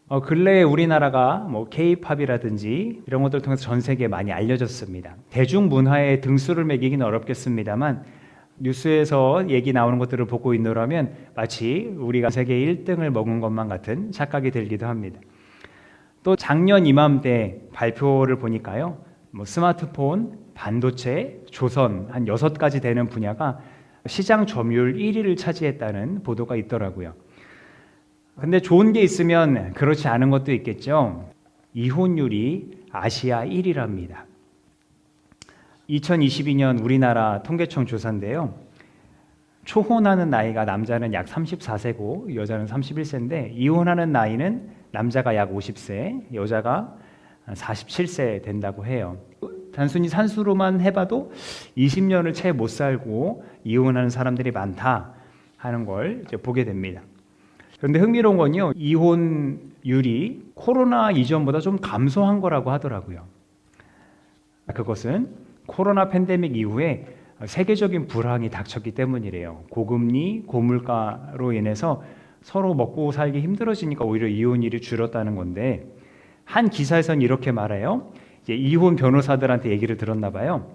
근래에 우리나라가 뭐 K-팝이라든지 이런 것들을 통해서 전 세계에 많이 알려졌습니다. 대중문화에 등수를 매기기는 어렵겠습니다만 뉴스에서 얘기 나오는 것들을 보고 있노라면 마치 우리가 세계 1등을 먹은 것만 같은 착각이 들기도 합니다. 또 작년 이맘때 발표를 보니까요, 뭐 스마트폰, 반도체, 조선 한 6가지 되는 분야가 시장 점유율 1위를 차지했다는 보도가 있더라고요. 근데 좋은 게 있으면 그렇지 않은 것도 있겠죠. 이혼율이 아시아 1위랍니다. 2022년 우리나라 통계청 조사인데요. 초혼하는 나이가 남자는 약 34세고 여자는 31세인데 이혼하는 나이는 남자가 약 50세, 여자가 47세 된다고 해요. 단순히 산수로만 해봐도 20년을 채 못 살고 이혼하는 사람들이 많다 하는 걸 이제 보게 됩니다. 그런데 흥미로운 건요, 이혼율이 코로나 이전보다 좀 감소한 거라고 하더라고요. 그것은 코로나 팬데믹 이후에 세계적인 불황이 닥쳤기 때문이래요. 고금리, 고물가로 인해서 서로 먹고 살기 힘들어지니까 오히려 이혼율이 줄었다는 건데, 한 기사에서는 이렇게 말해요. 이제 이혼 변호사들한테 얘기를 들었나 봐요.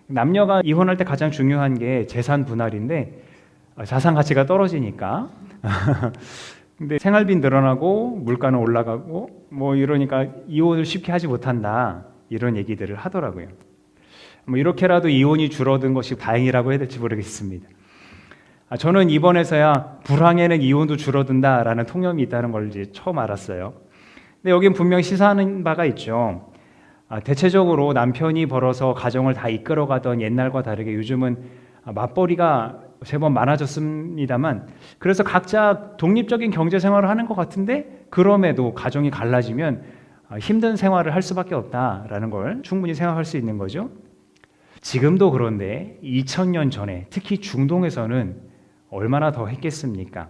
남녀가 이혼할 때 가장 중요한 게 재산 분할인데 자산 가치가 떨어지니까 근데 생활비 늘어나고 물가는 올라가고 뭐 이러니까 이혼을 쉽게 하지 못한다, 이런 얘기들을 하더라고요. 뭐 이렇게라도 이혼이 줄어든 것이 다행이라고 해야 될지 모르겠습니다. 저는 이번에서야 불황에는 이혼도 줄어든다라는 통념이 있다는 걸 이제 처음 알았어요. 근데 여긴 분명 시사하는 바가 있죠. 대체적으로 남편이 벌어서 가정을 다 이끌어가던 옛날과 다르게 요즘은 맞벌이가 제법 많아졌습니다만, 그래서 각자 독립적인 경제 생활을 하는 것 같은데 그럼에도 가정이 갈라지면 힘든 생활을 할 수밖에 없다라는 걸 충분히 생각할 수 있는 거죠. 지금도 그런데 2000년 전에 특히 중동에서는 얼마나 더 했겠습니까?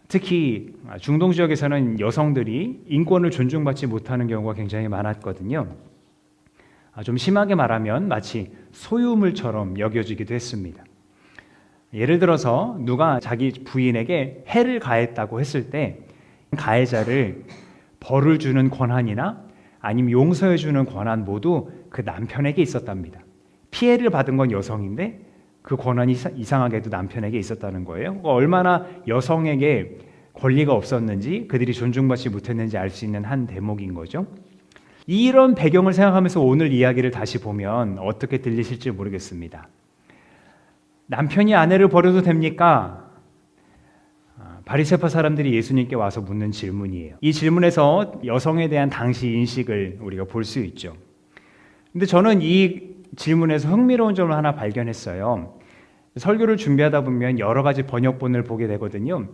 특히 중동 지역에서는 여성들이 인권을 존중받지 못하는 경우가 굉장히 많았거든요. 좀 심하게 말하면 마치 소유물처럼 여겨지기도 했습니다. 예를 들어서 누가 자기 부인에게 해를 가했다고 했을 때 가해자를 벌을 주는 권한이나 아니면 용서해 주는 권한 모두 그 남편에게 있었답니다. 피해를 받은 건 여성인데 그 권한이 이상하게도 남편에게 있었다는 거예요. 얼마나 여성에게 권리가 없었는지, 그들이 존중받지 못했는지 알 수 있는 한 대목인 거죠. 이런 배경을 생각하면서 오늘 이야기를 다시 보면 어떻게 들리실지 모르겠습니다. 남편이 아내를 버려도 됩니까? 바리새파 사람들이 예수님께 와서 묻는 질문이에요. 이 질문에서 여성에 대한 당시 인식을 우리가 볼 수 있죠. 근데 저는 이 질문에서 흥미로운 점을 하나 발견했어요. 설교를 준비하다 보면 여러 가지 번역본을 보게 되거든요.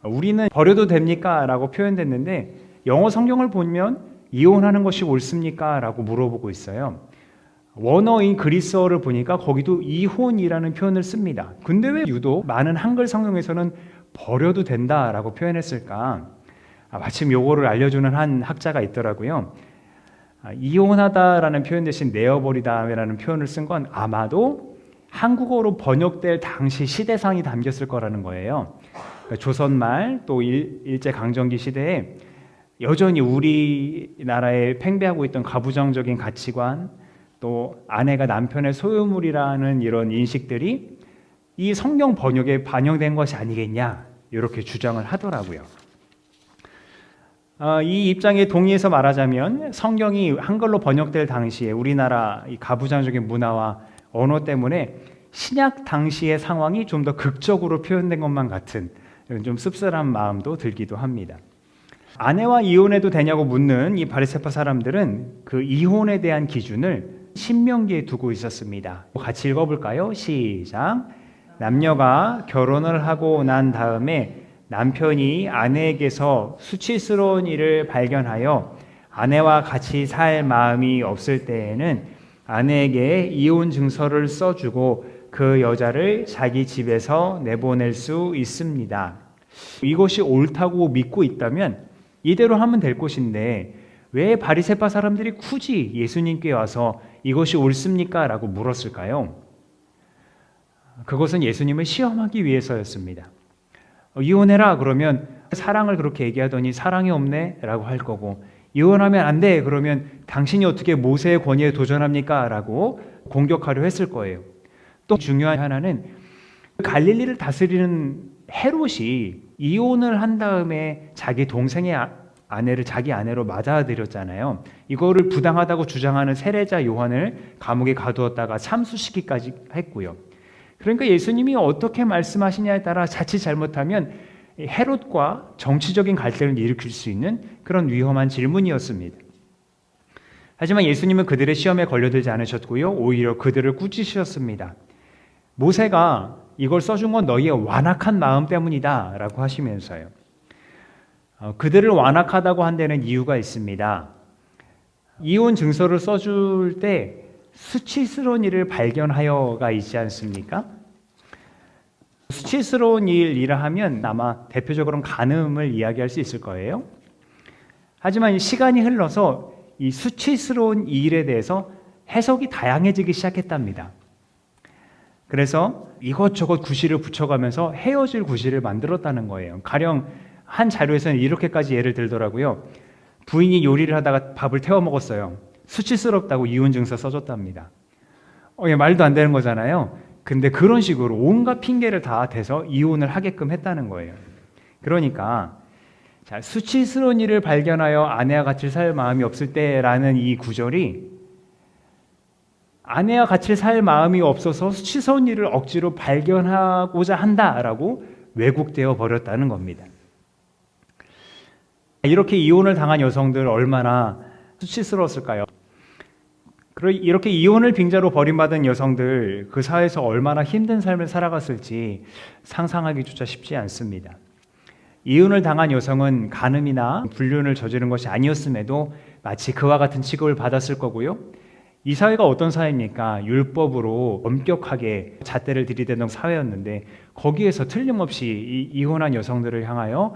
우리는 버려도 됩니까? 라고 표현됐는데 영어 성경을 보면 이혼하는 것이 옳습니까? 라고 물어보고 있어요. 원어인 그리스어를 보니까 거기도 이혼이라는 표현을 씁니다. 근데 왜 유독 많은 한글 성경에서는 버려도 된다라고 표현했을까? 마침 요거를 알려주는 한 학자가 있더라고요. 이혼하다라는 표현 대신 내어버리다라는 표현을 쓴 건 아마도 한국어로 번역될 당시 시대상이 담겼을 거라는 거예요. 그러니까 조선말 또 일제강점기 시대에 여전히 우리나라에 팽배하고 있던 가부장적인 가치관, 또 아내가 남편의 소유물이라는 이런 인식들이 이 성경 번역에 반영된 것이 아니겠냐, 이렇게 주장을 하더라고요. 이 입장에 동의해서 말하자면 성경이 한글로 번역될 당시에 우리나라 이 가부장적인 문화와 언어 때문에 신약 당시의 상황이 좀 더 극적으로 표현된 것만 같은 좀 씁쓸한 마음도 들기도 합니다. 아내와 이혼해도 되냐고 묻는 이 바리새파 사람들은 그 이혼에 대한 기준을 신명기에 두고 있었습니다. 같이 읽어볼까요? 시작. 남녀가 결혼을 하고 난 다음에 남편이 아내에게서 수치스러운 일을 발견하여 아내와 같이 살 마음이 없을 때에는 아내에게 이혼 증서를 써주고 그 여자를 자기 집에서 내보낼 수 있습니다. 이것이 옳다고 믿고 있다면 이대로 하면 될 것인데 왜 바리새파 사람들이 굳이 예수님께 와서 이것이 옳습니까? 라고 물었을까요? 그것은 예수님을 시험하기 위해서였습니다. 이혼해라 그러면 사랑을 그렇게 얘기하더니 사랑이 없네 라고 할 거고, 이혼하면 안 돼 그러면 당신이 어떻게 모세의 권위에 도전합니까? 라고 공격하려 했을 거예요. 또 중요한 하나는 갈릴리를 다스리는 헤롯이 이혼을 한 다음에 자기 동생의 아내를 자기 아내로 맞아들였잖아요. 이거를 부당하다고 주장하는 세례자 요한을 감옥에 가두었다가 참수시키기까지 했고요. 그러니까 예수님이 어떻게 말씀하시냐에 따라 자칫 잘못하면 헤롯과 정치적인 갈등을 일으킬 수 있는 그런 위험한 질문이었습니다. 하지만 예수님은 그들의 시험에 걸려들지 않으셨고요. 오히려 그들을 꾸짖으셨습니다. 모세가 이걸 써준 건 너희의 완악한 마음 때문이다 라고 하시면서요. 그들을 완악하다고 한 데는 이유가 있습니다. 이혼 증서를 써줄 때 수치스러운 일을 발견하여가 있지 않습니까? 수치스러운 일이라 하면 아마 대표적으로는 간음을 이야기할 수 있을 거예요. 하지만 시간이 흘러서 이 수치스러운 일에 대해서 해석이 다양해지기 시작했답니다. 그래서 이것저것 구실을 붙여가면서 헤어질 구실을 만들었다는 거예요. 가령 한 자료에서는 이렇게까지 예를 들더라고요. 부인이 요리를 하다가 밥을 태워 먹었어요. 수치스럽다고 이혼증서 써줬답니다. 말도 안 되는 거잖아요. 근데 그런 식으로 온갖 핑계를 다 대서 이혼을 하게끔 했다는 거예요. 그러니까 수치스러운 일을 발견하여 아내와 같이 살 마음이 없을 때라는 이 구절이 아내와 같이 살 마음이 없어서 수치스러운 일을 억지로 발견하고자 한다라고 왜곡되어 버렸다는 겁니다. 이렇게 이혼을 당한 여성들 얼마나 수치스러웠을까요? 이렇게 이혼을 빙자로 버림받은 여성들, 그 사회에서 얼마나 힘든 삶을 살아갔을지 상상하기조차 쉽지 않습니다. 이혼을 당한 여성은 간음이나 불륜을 저지른 것이 아니었음에도 마치 그와 같은 취급을 받았을 거고요. 이 사회가 어떤 사회입니까? 율법으로 엄격하게 잣대를 들이대던 사회였는데 거기에서 틀림없이 이혼한 여성들을 향하여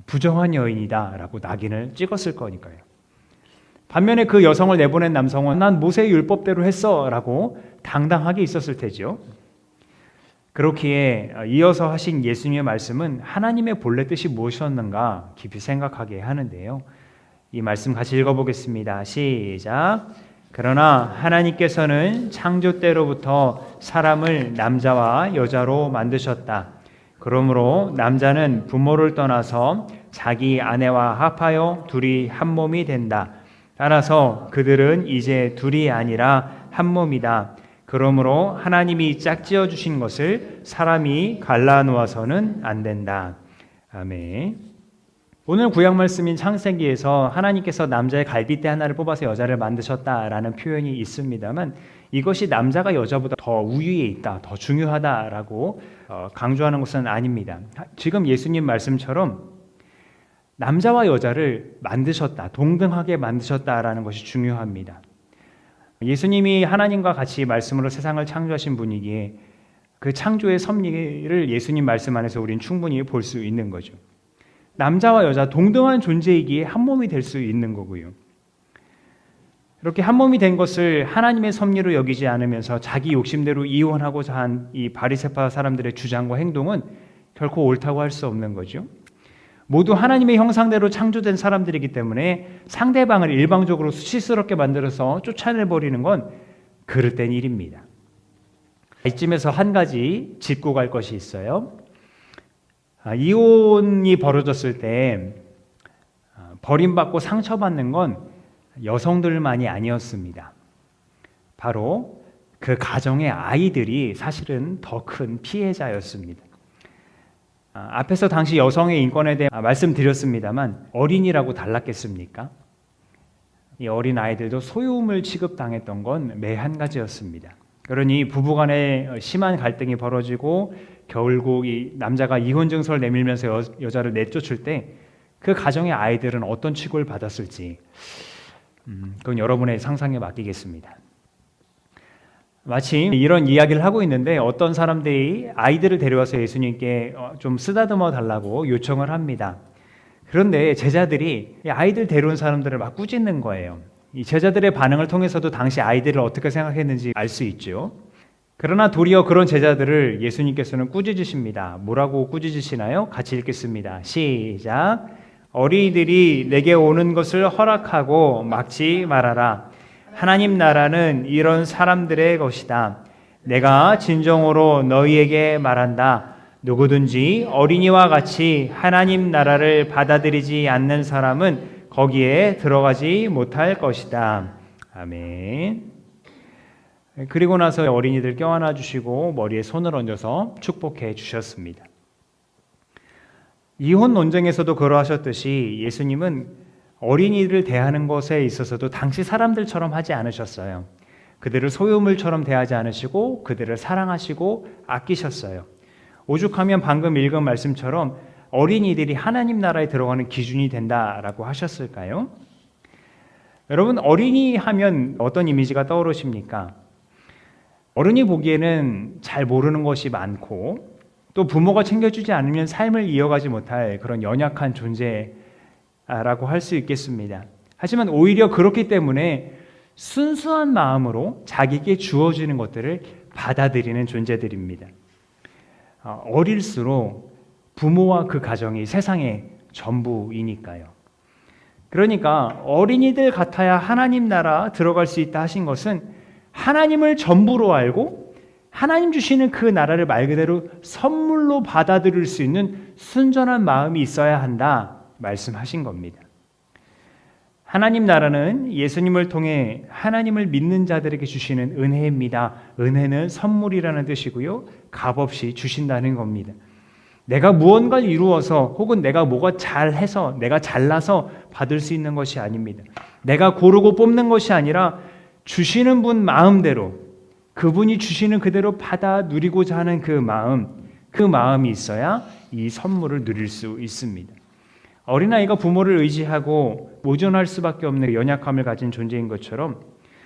부정한 여인이다 라고 낙인을 찍었을 거니까요. 반면에 그 여성을 내보낸 남성은 난 모세의 율법대로 했어 라고 당당하게 있었을 테죠. 그렇기에 이어서 하신 예수님의 말씀은 하나님의 본래 뜻이 무엇이었는가 깊이 생각하게 하는데요. 이 말씀 같이 읽어보겠습니다. 시작. 그러나 하나님께서는 창조 때로부터 사람을 남자와 여자로 만드셨다. 그러므로 남자는 부모를 떠나서 자기 아내와 합하여 둘이 한 몸이 된다. 따라서 그들은 이제 둘이 아니라 한 몸이다. 그러므로 하나님이 짝지어 주신 것을 사람이 갈라놓아서는 안 된다. 아멘. 오늘 구약 말씀인 창세기에서 하나님께서 남자의 갈빗대 하나를 뽑아서 여자를 만드셨다라는 표현이 있습니다만 이것이 남자가 여자보다 더 우위에 있다, 더 중요하다라고 강조하는 것은 아닙니다. 지금 예수님 말씀처럼 남자와 여자를 만드셨다, 동등하게 만드셨다라는 것이 중요합니다. 예수님이 하나님과 같이 말씀으로 세상을 창조하신 분이기에 그 창조의 섭리를 예수님 말씀 안에서 우리는 충분히 볼 수 있는 거죠. 남자와 여자 동등한 존재이기에 한 몸이 될 수 있는 거고요. 이렇게 한 몸이 된 것을 하나님의 섭리로 여기지 않으면서 자기 욕심대로 이혼하고자 한 이 바리새파 사람들의 주장과 행동은 결코 옳다고 할 수 없는 거죠. 모두 하나님의 형상대로 창조된 사람들이기 때문에 상대방을 일방적으로 수치스럽게 만들어서 쫓아내버리는 건 그릇된 일입니다. 이쯤에서 한 가지 짚고 갈 것이 있어요. 이혼이 벌어졌을 때 버림받고 상처받는 건 여성들만이 아니었습니다. 바로 그 가정의 아이들이 사실은 더 큰 피해자였습니다. 앞에서 당시 여성의 인권에 대해 말씀드렸습니다만 어린이라고 달랐겠습니까? 이 어린 아이들도 소유물 취급당했던 건 매 한 가지였습니다. 그러니 부부간에 심한 갈등이 벌어지고 결국 이 남자가 이혼 증서를 내밀면서 여자를 내쫓을 때 그 가정의 아이들은 어떤 취급을 받았을지 그건 여러분의 상상에 맡기겠습니다. 마침 이런 이야기를 하고 있는데 어떤 사람들이 아이들을 데려와서 예수님께 좀 쓰다듬어 달라고 요청을 합니다. 그런데 제자들이 아이들 데려온 사람들을 막 꾸짖는 거예요. 이 제자들의 반응을 통해서도 당시 아이들을 어떻게 생각했는지 알 수 있죠. 그러나 도리어 그런 제자들을 예수님께서는 꾸짖으십니다. 뭐라고 꾸짖으시나요? 같이 읽겠습니다. 시작. 어린이들이 내게 오는 것을 허락하고 막지 말아라. 하나님 나라는 이런 사람들의 것이다. 내가 진정으로 너희에게 말한다. 누구든지 어린이와 같이 하나님 나라를 받아들이지 않는 사람은 거기에 들어가지 못할 것이다. 아멘. 그리고 나서 어린이들 껴안아 주시고 머리에 손을 얹어서 축복해 주셨습니다. 이혼 논쟁에서도 그러하셨듯이 예수님은 어린이를 대하는 것에 있어서도 당시 사람들처럼 하지 않으셨어요. 그들을 소유물처럼 대하지 않으시고 그들을 사랑하시고 아끼셨어요. 오죽하면 방금 읽은 말씀처럼 어린이들이 하나님 나라에 들어가는 기준이 된다라고 하셨을까요? 여러분, 어린이 하면 어떤 이미지가 떠오르십니까? 어른이 보기에는 잘 모르는 것이 많고 또 부모가 챙겨주지 않으면 삶을 이어가지 못할 그런 연약한 존재라고 할 수 있겠습니다. 하지만 오히려 그렇기 때문에 순수한 마음으로 자기에게 주어지는 것들을 받아들이는 존재들입니다. 어릴수록 부모와 그 가정이 세상의 전부이니까요. 그러니까 어린이들 같아야 하나님 나라 들어갈 수 있다 하신 것은 하나님을 전부로 알고 하나님 주시는 그 나라를 말 그대로 선물로 받아들일 수 있는 순전한 마음이 있어야 한다 말씀하신 겁니다. 하나님 나라는 예수님을 통해 하나님을 믿는 자들에게 주시는 은혜입니다. 은혜는 선물이라는 뜻이고요. 값없이 주신다는 겁니다. 내가 무언가를 이루어서 혹은 내가 뭐가 잘해서 내가 잘나서 받을 수 있는 것이 아닙니다. 내가 고르고 뽑는 것이 아니라 주시는 분 마음대로 그분이 주시는 그대로 받아 누리고자 하는 그 마음이 있어야 이 선물을 누릴 수 있습니다. 어린아이가 부모를 의지하고 모존할 수밖에 없는 연약함을 가진 존재인 것처럼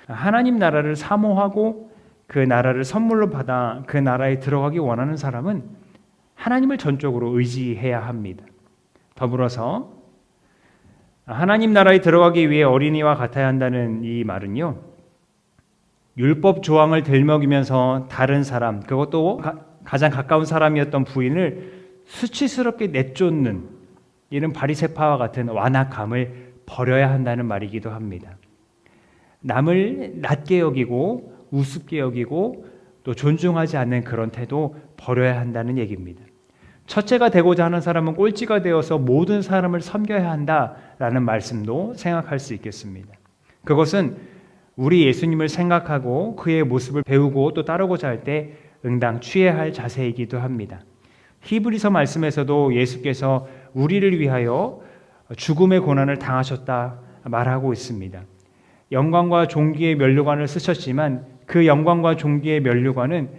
하나님 나라를 사모하고 그 나라를 선물로 받아 그 나라에 들어가기 원하는 사람은 하나님을 전적으로 의지해야 합니다. 더불어서 하나님 나라에 들어가기 위해 어린이와 같아야 한다는 이 말은요, 율법 조항을 들먹이면서 다른 사람, 그것도 가장 가까운 사람이었던 부인을 수치스럽게 내쫓는 이런 바리새파와 같은 완악함을 버려야 한다는 말이기도 합니다. 남을 낮게 여기고 우습게 여기고 또 존중하지 않는 그런 태도 버려야 한다는 얘기입니다. 첫째가 되고자 하는 사람은 꼴찌가 되어서 모든 사람을 섬겨야 한다라는 말씀도 생각할 수 있겠습니다. 그것은 우리 예수님을 생각하고 그의 모습을 배우고 또 따르고자 할 때 응당 취해야 할 자세이기도 합니다. 히브리서 말씀에서도 예수께서 우리를 위하여 죽음의 고난을 당하셨다 말하고 있습니다. 영광과 존귀의 면류관을 쓰셨지만 그 영광과 존귀의 면류관은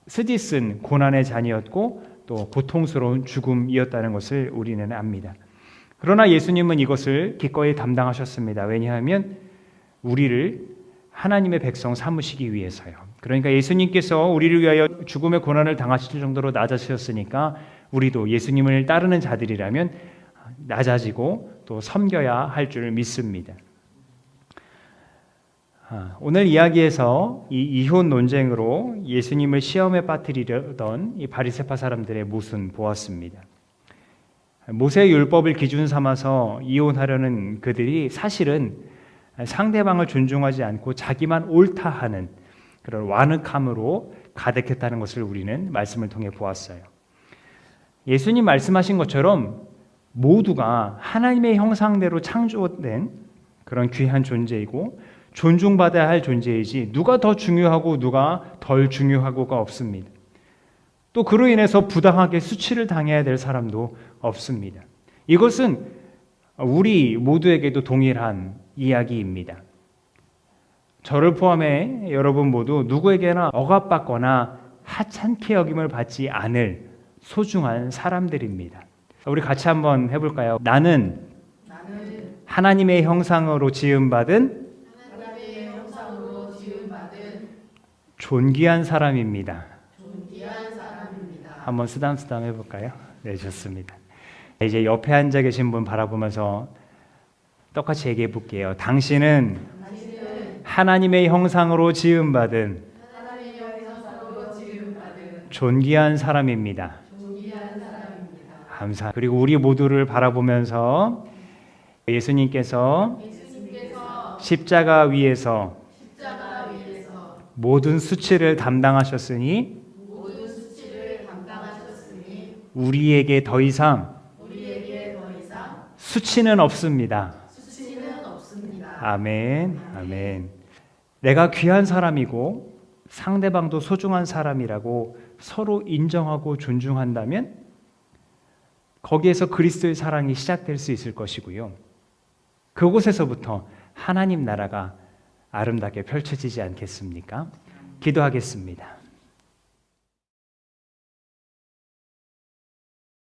쓰디쓴 고난의 잔이었고 또 고통스러운 죽음이었다는 것을 우리는 압니다. 그러나 예수님은 이것을 기꺼이 담당하셨습니다. 왜냐하면 우리를 하나님의 백성 삼으시기 위해서요. 그러니까 예수님께서 우리를 위하여 죽음의 고난을 당하실 정도로 낮아지셨으니까 우리도 예수님을 따르는 자들이라면 낮아지고 또 섬겨야 할 줄 믿습니다. 오늘 이야기에서 이 이혼 논쟁으로 예수님을 시험에 빠뜨리려던 이 바리새파 사람들의 모습 보았습니다. 모세의 율법을 기준 삼아서 이혼하려는 그들이 사실은 상대방을 존중하지 않고 자기만 옳다 하는 그런 완악함으로 가득했다는 것을 우리는 말씀을 통해 보았어요. 예수님 말씀하신 것처럼 모두가 하나님의 형상대로 창조된 그런 귀한 존재이고 존중받아야 할 존재이지 누가 더 중요하고 누가 덜 중요하고가 없습니다. 또 그로 인해서 부당하게 수치를 당해야 될 사람도 없습니다. 이것은 우리 모두에게도 동일한 이야기입니다. 저를 포함해 여러분 모두 누구에게나 억압받거나 하찮게 여김을 받지 않을 소중한 사람들입니다. 우리 같이 한번 해볼까요? 나는 하나님의 형상으로 지음받은 존귀한 사람입니다. 한번 쓰담쓰담 해볼까요? 네, 좋습니다. 이제 옆에 앉아 계신 분 바라보면서 똑같이 얘기해 볼게요. 당신은 하나님의 형상으로 지음받은 존귀한 사람입니다. 감사. 그리고 우리 모두를 바라보면서 예수님께서 십자가 위에서 모든 수치를 담당하셨으니 우리에게 더 이상 수치는 없습니다. 아멘. 아멘. 내가 귀한 사람이고 상대방도 소중한 사람이라고 서로 인정하고 존중한다면 거기에서 그리스도의 사랑이 시작될 수 있을 것이고요. 그곳에서부터 하나님 나라가 아름답게 펼쳐지지 않겠습니까? 기도하겠습니다.